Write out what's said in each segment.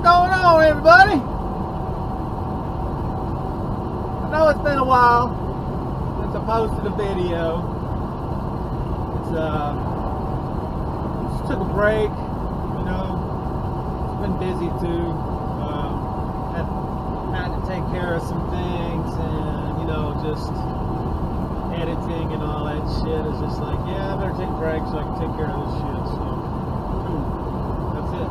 going on, everybody? I know it's been a while since I posted a video. Just took a break, you know. It's been busy too. Had to take care of some things, and you know, just editing and all that shit. It's just like, yeah, I better take a break so I can take care of this shit. So, that's it.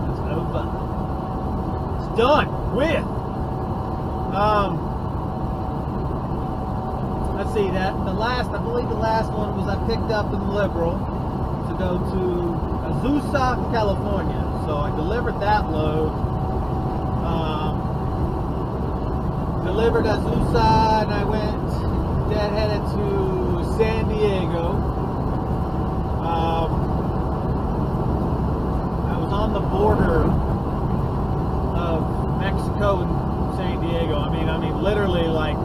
It's over. It's done with. Let's see, I believe the last one was I picked up in Liberal to go to Azusa, California. So I delivered that load. Delivered Azusa, and I went headed to San Diego. I was on the border of Mexico and San Diego. I mean, literally, like,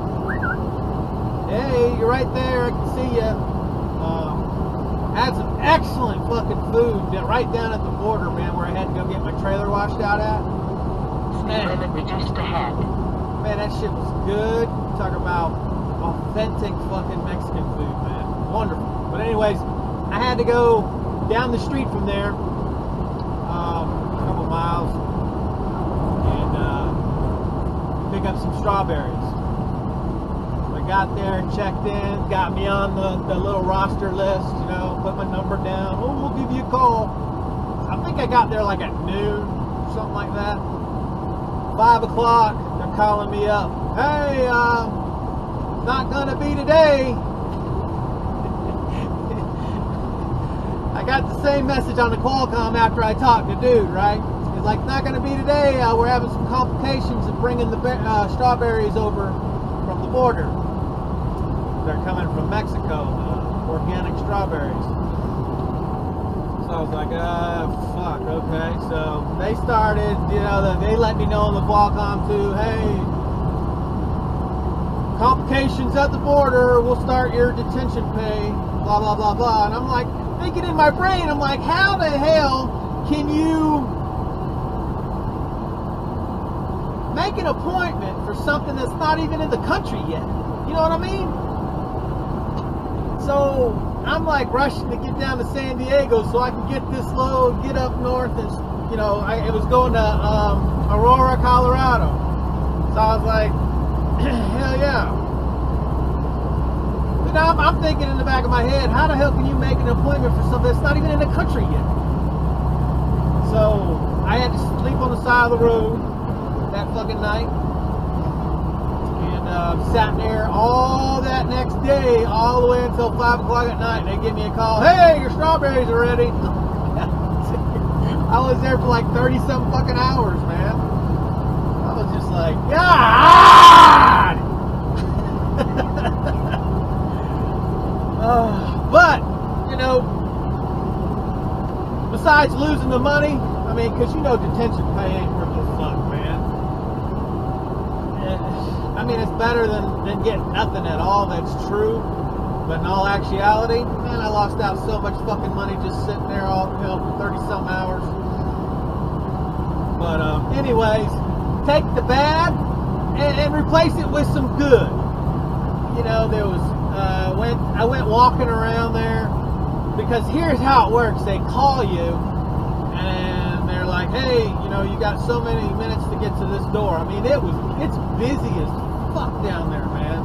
hey, you're right there. I can see you. Had some excellent fucking food right down at the border, man, where I had to go get my trailer washed out at. Man, reduced ahead. Man, that shit was good. Talk about authentic fucking Mexican food, man. Wonderful. But anyways, I had to go down the street from there, a couple miles, and pick up some strawberries. I got there, checked in, got me on the little roster list, you know, put my number down. Oh, we'll give you a call. I think I got there like at noon, something like that. 5 o'clock, they're calling me up. Hey, it's not gonna be today. I got the same message on the Qualcomm after I talked to dude, right? It's like, not gonna be today. We're having some complications of bringing the strawberries over from the border. They're coming from Mexico, organic strawberries. So I was like, fuck, okay. So they started, you know, they let me know on the Qualcomm too, hey, complications at the border, we'll start your detention pay, blah, blah, blah, blah. And I'm like, thinking in my brain, I'm like, how the hell can you make an appointment for something that's not even in the country yet? You know what I mean? So I'm like rushing to get down to San Diego so I can get this load, get up north, and you know, it was going to Aurora, Colorado. So I was like, hell yeah. You know, I'm thinking in the back of my head, how the hell can you make an appointment for something that's not even in the country yet? So I had to sleep on the side of the road that fucking night. Sat there all that next day, all the way until 5 o'clock at night. They give me a call, hey, your strawberries are ready. I was there for like 30-something fucking hours, man. I was just like, God! But, you know, besides losing the money, I mean, because you know detention pay ain't worth the fuck, man. I mean, it's better than getting nothing at all, that's true. But in all actuality, man, I lost out so much fucking money just sitting there all, you know, for 30-something hours. But anyways, take the bad and replace it with some good. You know, there was, I went walking around there, because here's how it works. They call you, and they're like, hey, you know, you got so many minutes to get to this door. I mean, it's busy as fuck down there, man.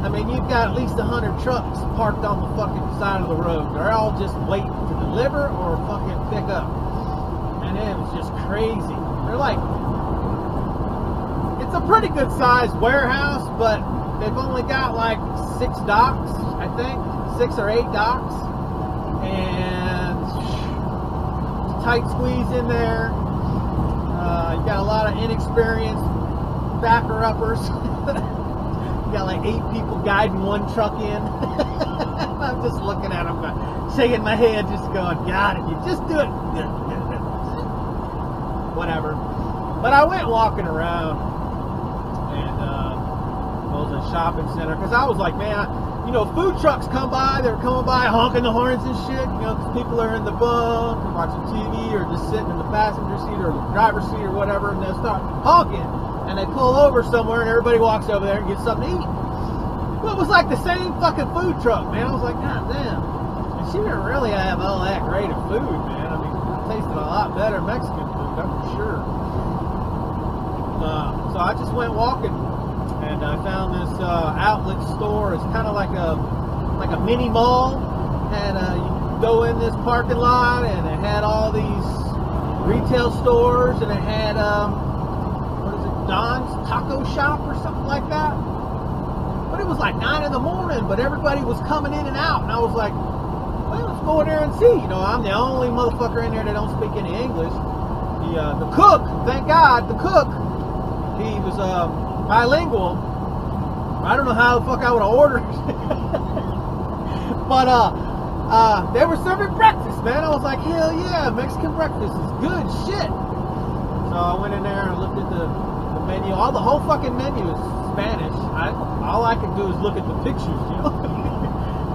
I mean, you've got at least 100 trucks parked on the fucking side of the road. They're all just waiting to deliver or fucking pick up. And it was just crazy. They're like, it's a pretty good sized warehouse, but they've only got like 6 docks, I think. 6 or 8 docks. And tight squeeze in there. You got a lot of inexperienced backer-uppers. You got like 8 people guiding one truck in. I'm just looking at them, shaking my head, just going, God, if you just do it. Whatever. But I went walking around, and I was in a shopping center, because I was like, man, you know, food trucks come by. They're coming by honking the horns and shit, you know, because people are in the bunk or watching TV or just sitting in the passenger seat or the driver's seat or whatever, and they'll start honking. And they pull over somewhere and everybody walks over there and gets something to eat. Well, it was like the same fucking food truck, man. I was like, God damn. And she didn't really have all that great of food, man. I mean, it tasted a lot better Mexican food, that's for sure. So I just went walking, and I found this outlet store. It's kind of like a mini mall, and you go in this parking lot, and it had all these retail stores, and it had what is it, Don's Taco Shop or something like that. But it was like 9 in the morning, but everybody was coming in and out, and I was like, well, let's go in there and see. You know, I'm the only motherfucker in there that don't speak any English. The cook, thank God, the cook, he was bilingual. I don't know how the fuck I would have ordered. But they were serving breakfast, man. I was like, hell yeah, Mexican breakfast is good shit. So I went in there and looked at the menu. The whole fucking menu is Spanish. All I could do is look at the pictures, you know.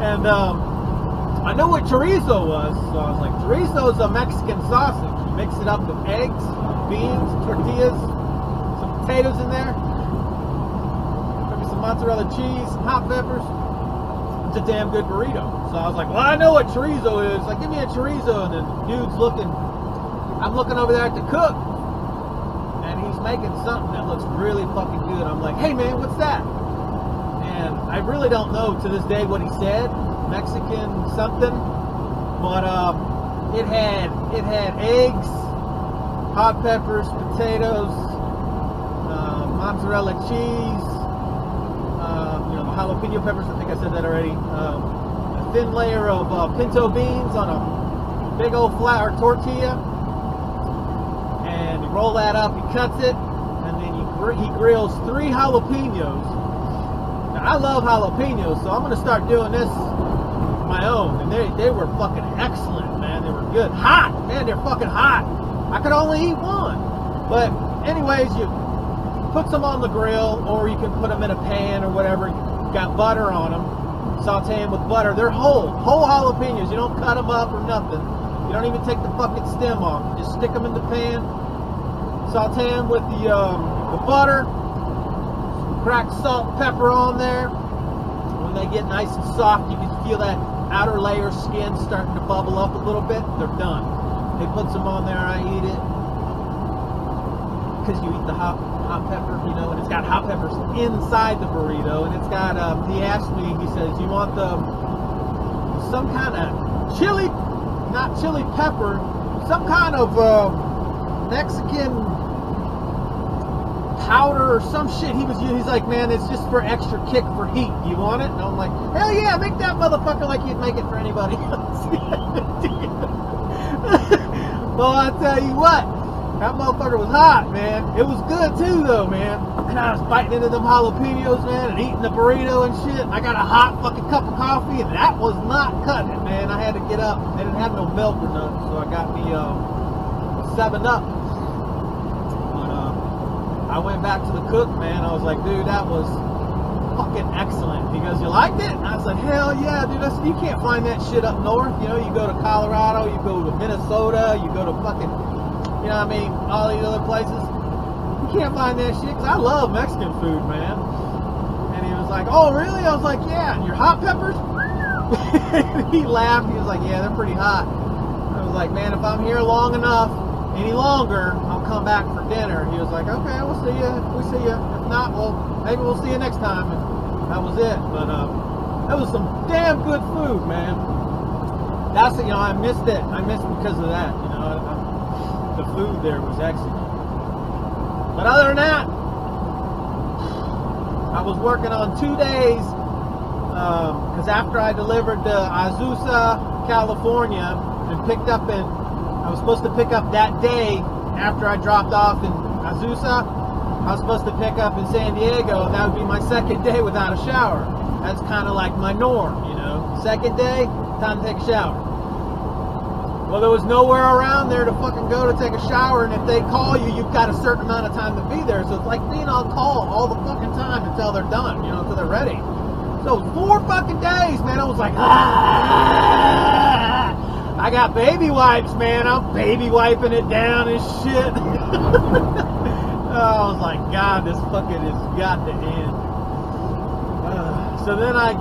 And I know what chorizo was, so I was like, chorizo is a Mexican sausage. You mix it up with eggs, beans, tortillas, some potatoes in there, maybe some mozzarella cheese, some hot peppers. It's a damn good burrito. So I was like, well, I know what chorizo is. Like, give me a chorizo. And then dude's looking, I'm looking over there at the cook, and he's making something that looks really fucking good. I'm like, hey man, what's that? And I really don't know to this day what he said, Mexican something, but it had eggs, hot peppers, potatoes, mozzarella cheese, you know, jalapeno peppers. I think I said that already. A thin layer of pinto beans on a big old flour tortilla, and you roll that up. He cuts it, and then he grills 3 jalapenos. I love jalapenos, so I'm going to start doing this on my own. And they were fucking excellent, man. They were good. Hot, man, they're fucking hot. I could only eat one. But anyways, you put some on the grill, or you can put them in a pan or whatever. You got butter on them. Saute them with butter. They're whole jalapenos. You don't cut them up or nothing. You don't even take the fucking stem off. You just stick them in the pan. Saute them with the butter. Cracked salt, pepper on there. When they get nice and soft, you can feel that outer layer of skin starting to bubble up a little bit. They're done. He puts them on there. I eat it because you eat the hot pepper, you know, and it's got hot peppers inside the burrito, and it's got. He asked me. He says, "You want some kind of chili, not chili pepper, some kind of Mexican powder or some shit." He's like, man, it's just for extra kick for heat. You want it? And I'm like, hell yeah, make that motherfucker like you'd make it for anybody else. Well, I tell you what, that motherfucker was hot, man. It was good too, though, man. And I was biting into them jalapenos, man, and eating the burrito and shit. I got a hot fucking cup of coffee, and that was not cutting it, man. I had to get up. They didn't have no milk or nothing, so I got me 7-Up. I went back to the cook, man. I was like, dude, that was fucking excellent. He goes, you liked it? And I said, hell yeah, dude. I said, you can't find that shit up north. You know, you go to Colorado, you go to Minnesota, you go to fucking, you know what I mean, all these other places. You can't find that shit, because I love Mexican food, man. And he was like, oh, really? I was like, yeah. And your hot peppers? He laughed. He was like, yeah, they're pretty hot. I was like, man, if I'm here long enough, any longer, I'll come back for dinner. He was like, okay, we'll see you. We'll see you. If not, well, maybe we'll see you next time. And that was it. But that was some damn good food, man. That's it. You know, I missed it. I missed because of that. You know, the food there was excellent. But other than that, I was working on 2 days because after I delivered to Azusa, California, and picked up I was supposed to pick up that day after I dropped off in Azusa. I was supposed to pick up in San Diego, and that would be my second day without a shower. That's kind of like my norm, you know. Second day, time to take a shower. Well, there was nowhere around there to fucking go to take a shower, and if they call you, you've got a certain amount of time to be there. So it's like being on call all the fucking time until they're done, you know, until they're ready. So 4 fucking days, man. I was like, ah! I got baby wipes, man. I'm baby wiping it down and shit. I was like, God, this fucking has got to end. So then I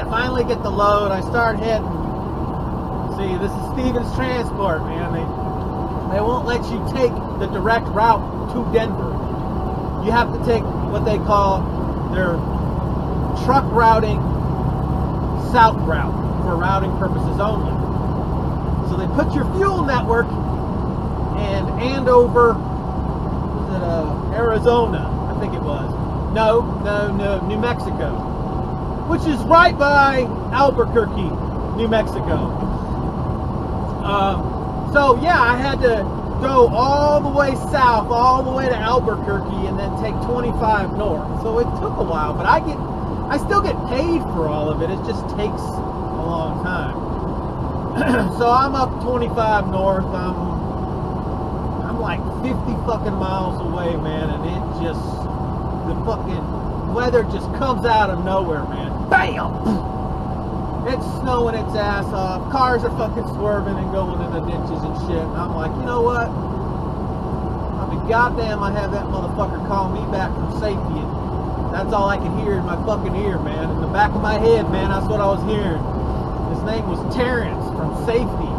finally get the load. I start heading. See, this is Stevens Transport, man. They won't let you take the direct route to Denver. You have to take what they call their truck routing south route for routing purposes only. So they put your fuel network in Andover, was it Arizona? I think it was. No, New Mexico, which is right by Albuquerque, New Mexico. So yeah, I had to go all the way south, all the way to Albuquerque, and then take 25 north. So it took a while, but I still get paid for all of it. It just takes a long time. So I'm up 25 north. I'm like 50 fucking miles away, man, and the fucking weather just comes out of nowhere, man. Bam! It's snowing its ass off. Cars are fucking swerving and going in the ditches and shit. And I'm like, you know what? I'll be goddamn, I have that motherfucker call me back from safety. And that's all I can hear in my fucking ear, man. In the back of my head, man, that's what I was hearing. His name was Terrence from safety.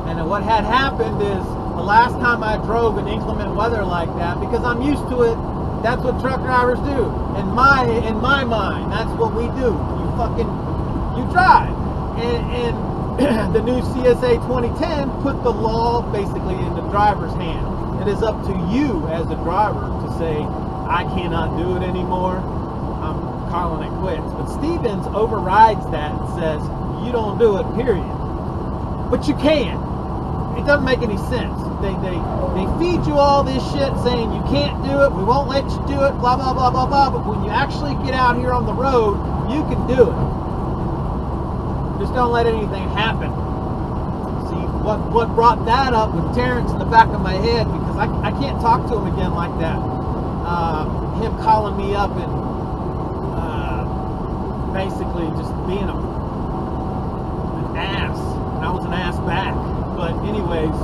And what had happened is the last time I drove in inclement weather like that, because I'm used to it, that's what truck drivers do. In my mind, that's what we do. You drive. And the new CSA 2010 put the law basically in the driver's hand. It is up to you as a driver to say, I cannot do it anymore. I'm calling it quits. But Stevens overrides that and says, you don't do it, period. But you can. It doesn't make any sense. They feed you all this shit saying you can't do it, we won't let you do it, blah, blah, blah, blah, blah. But when you actually get out here on the road, you can do it. Just don't let anything happen. See, what brought that up with Terrence in the back of my head, because I can't talk to him again like that. Him calling me up and basically just being an ass. And I was an ass back. But anyways,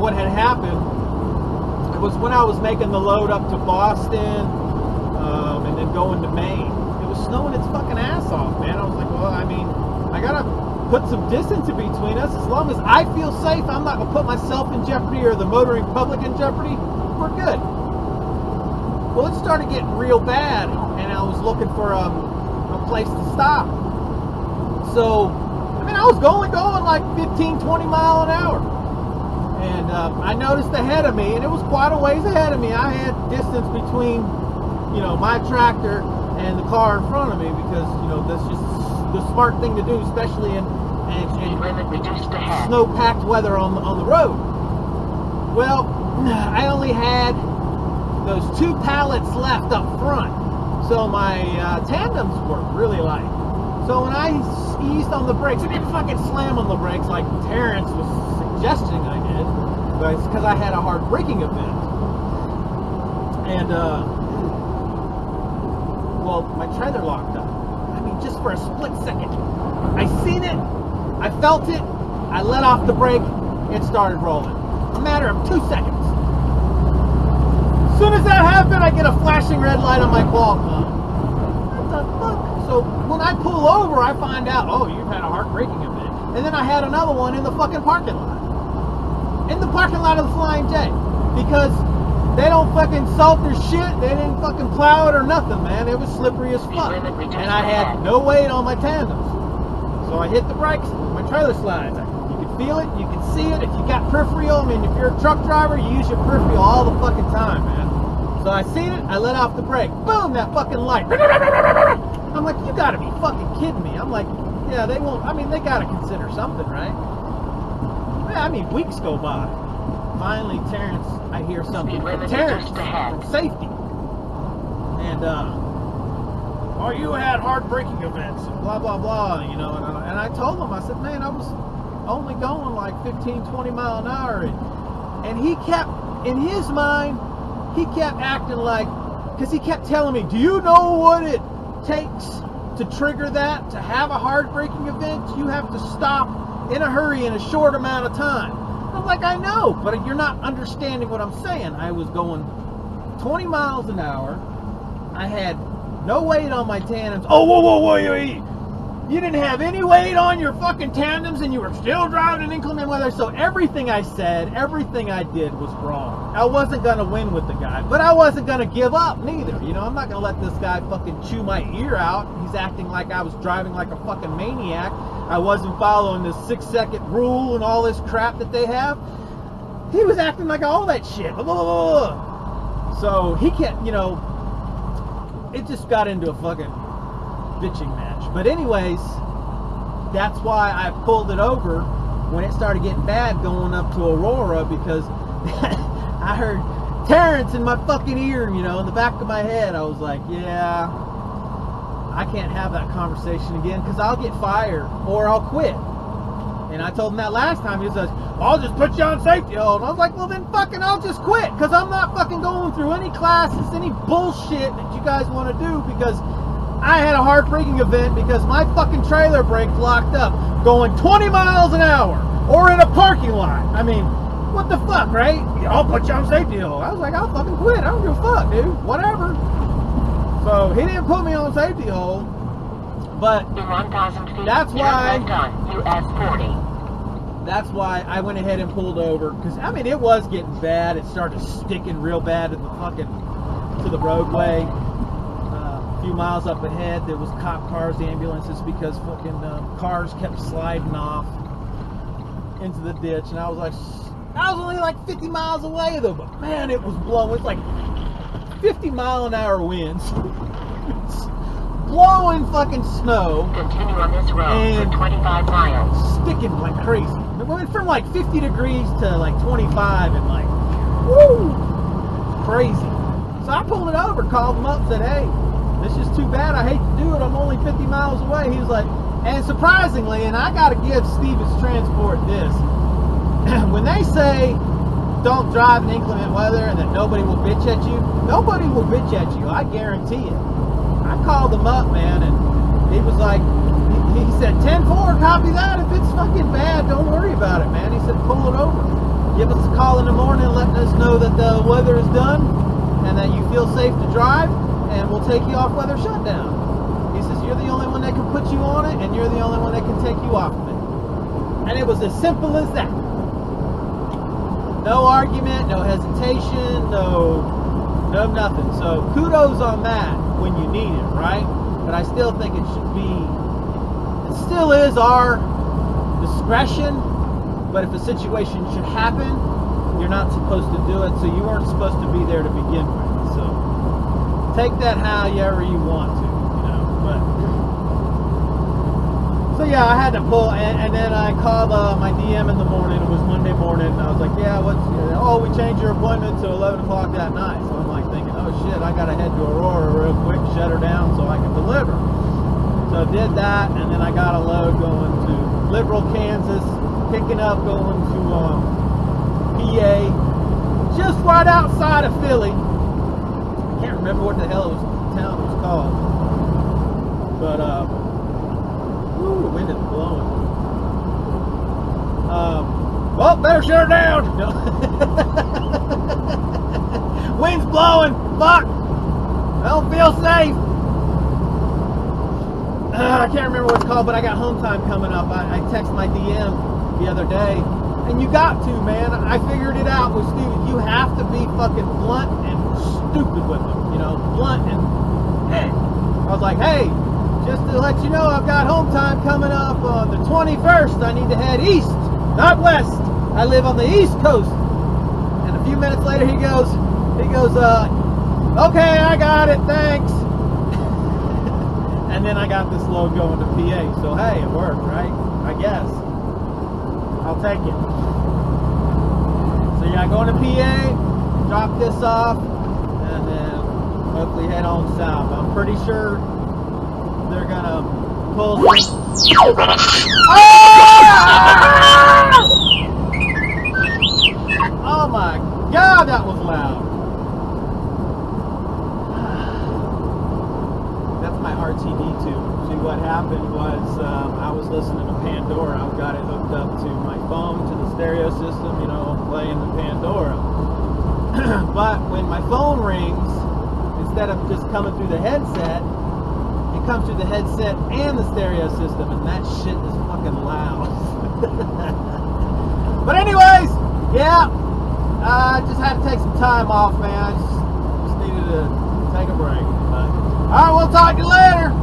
what had happened, it was when I was making the load up to Boston and then going to Maine. It was snowing its fucking ass off, man. I was like, well, I mean, I gotta put some distance in between us. As long as I feel safe, I'm not gonna put myself in jeopardy or the motoring public in jeopardy. We're good. Well, it started getting real bad, and I was looking for a place to stop. So, I mean, I was going like 15, 20 mile an hour. And I noticed ahead of me, and it was quite a ways ahead of me. I had distance between, my tractor and the car in front of me, because, that's just the smart thing to do, especially in snow-packed weather on the road. Well, I only had those 2 pallets left up front, so my tandems were really light. So when I eased on the brakes, I didn't fucking slam on the brakes like Terrence was suggesting I did, but it's because I had a hard braking event. And well, my trailer locked up. I mean, just for a split second. I seen it, I felt it, I let off the brake, it started rolling. A matter of 2 seconds. As soon as that happened, I get a flashing red light on my Qualcomm. What the fuck? So when I pull over, I find out, oh, you've had a hard braking event. And then I had another one in the fucking parking lot. In the parking lot of the Flying J. Because they don't fucking salt their shit. They didn't fucking plow it or nothing, man. It was slippery as fuck. And I had no weight on my tandems. So I hit the brakes, my trailer slides. You can feel it, you can see it. If you got peripheral, I mean, if you're a truck driver, you use your peripheral all the fucking time, man. So I seen it, I let off the brake. Boom, that fucking light. I'm like, you gotta be fucking kidding me. I'm like, yeah, they won't, I mean, they gotta consider something, right? Yeah, I mean, weeks go by. Finally, Terrence, I hear something from Terrence from safety. And, oh, you had hard braking events, and blah, blah, blah, and I told him, I said, man, I was only going like 15, 20 mile an hour. And he kept, in his mind, he kept acting like, because he kept telling me, do you know what it takes to trigger that, to have a hard-braking event, you have to stop in a hurry in a short amount of time. I'm like, I know, but you're not understanding what I'm saying. I was going 20 miles an hour. I had no weight on my tandems. Oh, whoa. You didn't have any weight on your fucking tandems and you were still driving in inclement weather. So everything I said, everything I did was wrong. I wasn't going to win with the guy, but I wasn't going to give up neither. You know, I'm not going to let this guy fucking chew my ear out. He's acting like I was driving like a fucking maniac. I wasn't following the 6-second rule and all this crap that they have. He was acting like all that shit. So he can't, you know, it just got into a fucking bitching match. But anyways, that's why I pulled it over when it started getting bad going up to Aurora, because I heard Terrence in my fucking ear, you know, in the back of my head. I was like, yeah, I can't have that conversation again because I'll get fired or I'll quit. And I told him that last time. He says, I'll just put you on safety hold. And I was like, well then fucking I'll just quit, because I'm not fucking going through any classes, any bullshit that you guys want to do, because I had a hard braking event because my fucking trailer brakes locked up going 20 miles an hour or in a parking lot. I mean, what the fuck, right? I'll put you on safety hold. I was like, I'll fucking quit. I don't give a fuck, dude. Whatever. So he didn't put me on safety hold, but that's why that's why I went ahead and pulled over, because I mean it was getting bad. It started sticking real bad to the fucking roadway. A few miles up ahead there was cop cars, ambulances, because fucking cars kept sliding off into the ditch, and I was only like 50 miles away though, but man, it was blowing. It's like 50-mile-an-hour winds. Blowing fucking snow. Continue on this road for 25 miles. Sticking like crazy. It went from like 50 degrees to like 25 and like, woo! Crazy. So I pulled it over, called him up, said, hey, this is too bad. I hate to do it. I'm only 50 miles away. He was like, and surprisingly, and I got to give Stevens Transport this, when they say don't drive in inclement weather and that nobody will bitch at you, nobody will bitch at you. I guarantee it. I called him up, man, and he was like, he said, 10-4, copy that. If it's fucking bad, don't worry about it, man. He said, pull it over. Give us a call in the morning letting us know that the weather is done and that you feel safe to drive, and we'll take you off weather shutdown. He says, you're the only one that can put you on it, and you're the only one that can take you off of it. And it was as simple as that. No argument, no hesitation, no nothing. So kudos on that when you need it, right? But I still think it still is our discretion, but if a situation should happen, you're not supposed to do it, so you weren't supposed to be there to begin with. So take that however you want to, you know. But so yeah, I had to pull, and then I called my DM in the morning. It was Monday morning, and I was like, yeah, oh, we changed your appointment to 11 o'clock that night. So I'm like thinking, oh shit, I gotta head to Aurora real quick, shut her down so I can deliver. So I did that, and then I got a load going to Liberal, Kansas, picking up going to PA, just right outside of Philly. I can't remember what the hell the town was called, but ooh, the wind is blowing. Well, better shut her down. No. Wind's blowing. Fuck. I don't feel safe. I can't remember what it's called, but I got home time coming up. I texted my DM the other day, and you got to, man. I figured it out with Steven. You have to be fucking blunt and stupid with them, you know, blunt and hey. I was like, hey, just to let you know, I've got home time coming up on the 21st. I need to head east, not west. I live on the East Coast. And a few minutes later, he goes, okay, I got it, thanks. And then I got this load going to PA. So hey, it worked, right? I guess. I'll take it. So yeah, going to PA, drop this off, and then hopefully head on south. I'm pretty sure they're gonna pull Oh my god, that was loud. That's my RTD2. See, what happened was I was listening to Pandora. I've got it hooked up to my phone, to the stereo system, you know, playing the Pandora. But when my phone rings, instead of just coming through the headset, it comes through the headset and the stereo system, and that shit is fucking loud. But anyways, yeah, I just had to take some time off, man. I just needed to take a break. But, all right, we'll talk to you later.